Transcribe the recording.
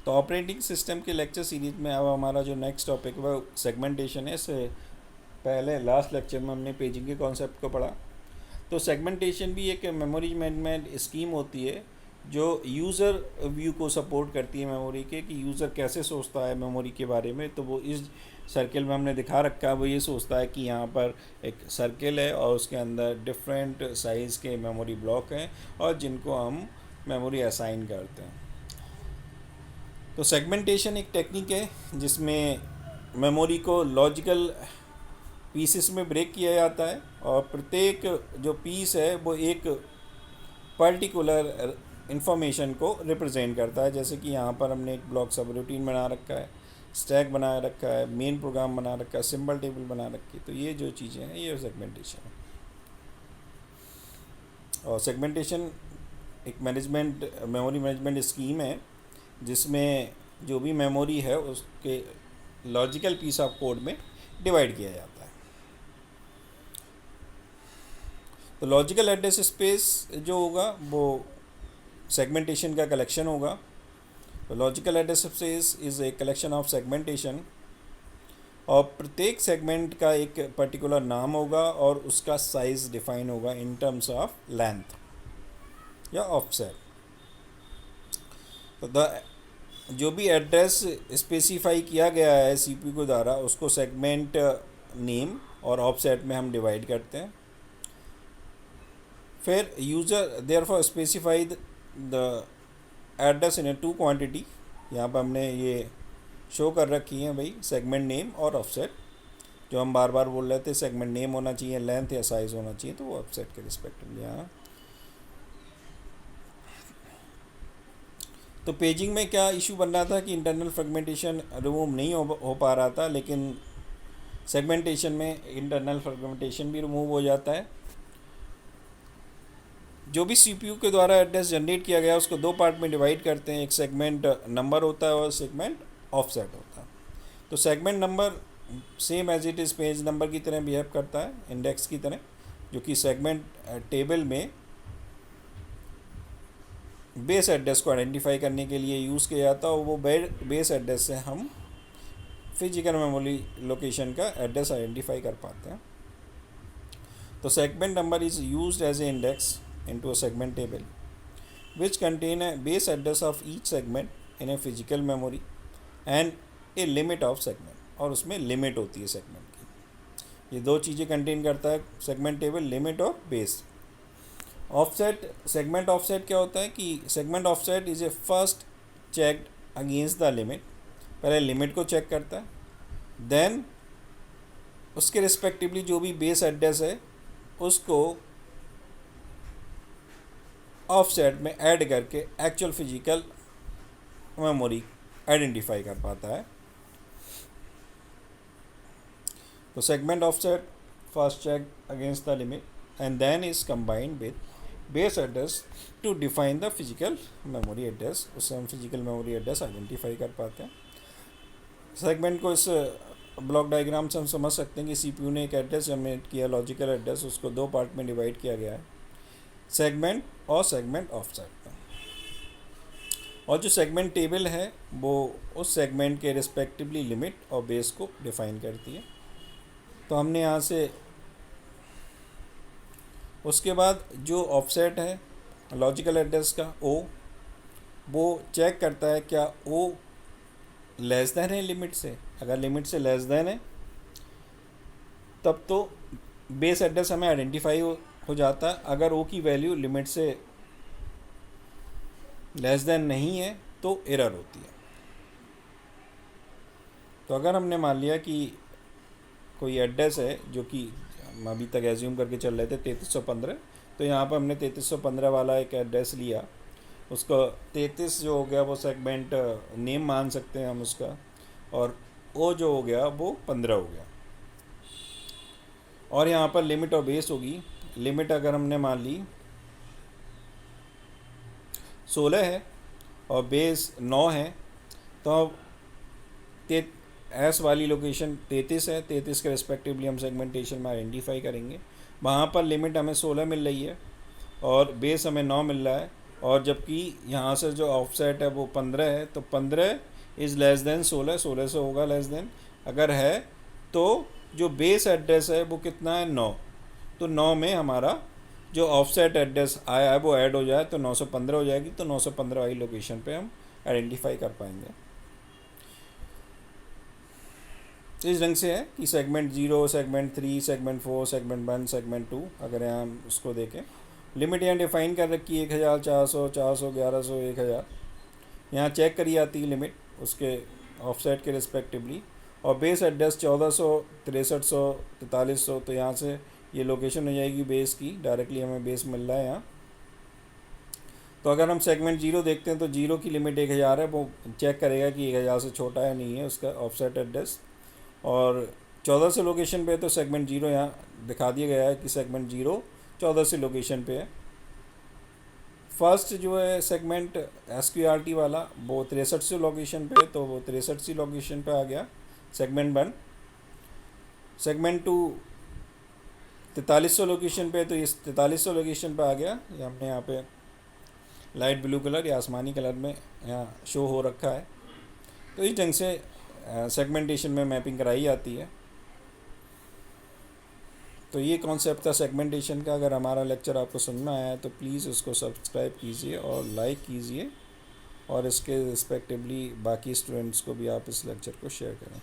तो operating system के lecture series में अब हमारा जो नेक्स्ट टॉपिक है वो सेगमेंटेशन है। इससे पहले लास्ट लेक्चर में हमने पेजिंग के कॉन्सेप्ट को पढ़ा। तो सेगमेंटेशन भी एक मेमोरी मैनेजमेंट स्कीम होती है जो यूज़र व्यू को सपोर्ट करती है मेमोरी के, कि यूज़र कैसे सोचता है मेमोरी के बारे में। तो वो इस सर्किल में हमने दिखा रखा है। वो ये सोचता है कि यहाँ पर एक सर्किल है और उसके अंदर डिफरेंट साइज़ के मेमोरी ब्लॉक हैं और जिनको हम मेमोरी असाइन करते हैं। तो सेगमेंटेशन एक टेक्निक है जिसमें मेमोरी को लॉजिकल पीसेस में ब्रेक किया जाता है और प्रत्येक जो पीस है वो एक पर्टिकुलर इंफॉर्मेशन को रिप्रेजेंट करता है। जैसे कि यहाँ पर हमने एक ब्लॉक सब रूटीन बना रखा है, स्टैक बना रखा है, मेन प्रोग्राम बना रखा है, सिंबल टेबल बना रखी है। तो ये जो चीज़ें हैं ये सेगमेंटेशन है। और सेगमेंटेशन एक मेमोरी मैनेजमेंट स्कीम है जिसमें जो भी मेमोरी है उसके लॉजिकल पीस ऑफ कोड में डिवाइड किया जाता है। तो लॉजिकल एड्रेस स्पेस जो होगा वो सेगमेंटेशन का कलेक्शन होगा। तो logical address space is a collection of segmentation और प्रत्येक सेगमेंट का एक पर्टिकुलर नाम होगा और उसका साइज़ डिफाइन होगा इन टर्म्स ऑफ लेंथ या ऑफसेट। तो जो भी एड्रेस स्पेसिफाई किया गया है सीपीयू के द्वारा उसको सेगमेंट नेम और ऑफसेट में हम डिवाइड करते हैं। फिर user therefore specified the address in a two quantity. यहाँ पर हमने ये शो कर रखी है भाई सेगमेंट नेम और ऑफसेट। जो हम बार बार बोल रहे थे सेगमेंट नेम होना चाहिए, लेंथ या साइज़ होना चाहिए, तो वो ऑफसेट के रिस्पेक्टिवली यहाँ। तो पेजिंग में क्या इशू बन रहा था कि इंटरनल फ्रेगमेंटेशन रिमूव नहीं हो पा रहा था, लेकिन सेगमेंटेशन में इंटरनल फ्रेगमेंटेशन भी रिमूव हो जाता है। जो भी सीपीयू के द्वारा एड्रेस जनरेट किया गया उसको दो पार्ट में डिवाइड करते हैं। एक सेगमेंट नंबर होता है और सेगमेंट ऑफसेट होता है। तो segment number same as it is page number की तरह बिहेव करता है, इंडेक्स की तरह, जो कि सेगमेंट टेबल में बेस एड्रेस को आइडेंटिफाई करने के लिए यूज़ किया जाता है। और वो बेस एड्रेस से हम फिजिकल मेमोरी लोकेशन का एड्रेस आइडेंटिफाई कर पाते हैं। तो segment number is used as a index into a segment table which contain a base address of each segment in a physical memory and a limit of segment। और उसमें limit होती है segment की। ये दो चीज़ें कंटेन करता है सेगमेंट टेबल, लिमिट और बेस। ऑफसेट, सेगमेंट ऑफसेट क्या होता है कि segment offset is a first checked against the limit. पहले लिमिट को चेक करता है, देन उसके रिस्पेक्टिवली जो भी बेस एड्रेस है उसको ऑफसेट में ऐड करके एक्चुअल फिजिकल मेमोरी आइडेंटिफाई कर पाता है। तो segment offset first check against the limit and then is combined with base address to define the physical memory address. उससे हम फिजिकल मेमोरी एड्रेस आइडेंटिफाई कर पाते हैं। सेगमेंट को इस ब्लॉक डायग्राम से हम समझ सकते हैं कि सीपीयू ने एक एड्रेस जनरेट किया, लॉजिकल एड्रेस, उसको दो पार्ट में डिवाइड किया गया है, सेगमेंट और सेगमेंट ऑफसेट। और जो सेगमेंट टेबल है वो उस सेगमेंट के रिस्पेक्टिवली लिमिट और बेस को डिफाइन करती है। तो हमने यहाँ से उसके बाद जो ऑफसेट है लॉजिकल एड्रेस का ओ, वो चेक करता है क्या ओ लेस देन है लिमिट से। अगर लिमिट से लेस देन है तब तो बेस एड्रेस हमें आइडेंटिफाई हो जाता है। अगर ओ की वैल्यू लिमिट से लेस देन नहीं है तो एरर होती है। तो अगर हमने मान लिया कि कोई एड्रेस है जो कि हम अभी तक एज्यूम करके चल रहे थे 3315, तो यहाँ पर हमने 3315 वाला एक एड्रेस लिया, उसको 33 जो हो गया वो सेगमेंट नेम मान सकते हैं हम उसका, और ओ जो हो गया वो 15 हो गया। और यहाँ पर लिमिट और बेस होगी। लिमिट अगर हमने मान ली 16 है और बेस 9 है तो अब एस वाली लोकेशन 33 है, 33 के रिस्पेक्टिवली हम सेगमेंटेशन में आइडेंटिफाई करेंगे। वहाँ पर लिमिट हमें 16 मिल रही है और बेस हमें 9 मिल रहा है, और जबकि यहाँ से जो ऑफसेट है वो 15 है, तो 15 इज़ लेस देन 16, 16 से होगा लेस देन, अगर है तो जो बेस एड्रेस है वो कितना है 9, तो 9 में हमारा जो ऑफसेट एड्रेस आया है वो ऐड हो जाए तो 915 हो जाएगी, तो 915 वाली लोकेशन पे हम आइडेंटिफाई कर पाएंगे। इस ढंग से है कि segment 0, segment 3, segment 4, segment 1, segment 2, अगर यहाँ हम उसको देखें, लिमिट यहाँ डिफाइन कर रखी है 1400, 400, 1100, 1000, यहाँ चेक करी आती है लिमिट उसके ऑफसेट के रिस्पेक्टिवली, और बेस एड्रेस 1400, 6300, 4300, तो यहाँ से ये लोकेशन हो जाएगी बेस की, डायरेक्टली हमें बेस मिल रहा है यहाँ। तो अगर हम सेगमेंट 0 देखते हैं तो 0 की लिमिट 1000 है, वो चेक करेगा कि 1000 से छोटा है नहीं है उसका ऑफसेट एड्रेस, और 14 से लोकेशन पे है तो सेगमेंट 0 यहाँ दिखा दिया गया है कि सेगमेंट 0 14 से लोकेशन पे है। फर्स्ट जो है सेगमेंट SQRT वाला वो 63 से लोकेशन पे है, तो वो 63 सी लोकेशन पे आ गया सेगमेंट 1। सेगमेंट 2 4300 लोकेशन पे, तो इस 4300 लोकेशन पे आ गया, ये हमने यहाँ पे लाइट ब्लू कलर या आसमानी कलर में यहाँ शो हो रखा है। तो इस ढंग से सेगमेंटेशन में मैपिंग कराई जाती है। तो ये कॉन्सेप्ट था सेगमेंटेशन का। अगर हमारा लेक्चर आपको समझ में आया है तो प्लीज़ उसको सब्सक्राइब कीजिए और लाइक कीजिए, और इसके रिस्पेक्टिवली बाकी स्टूडेंट्स को भी आप इस लेक्चर को शेयर करें।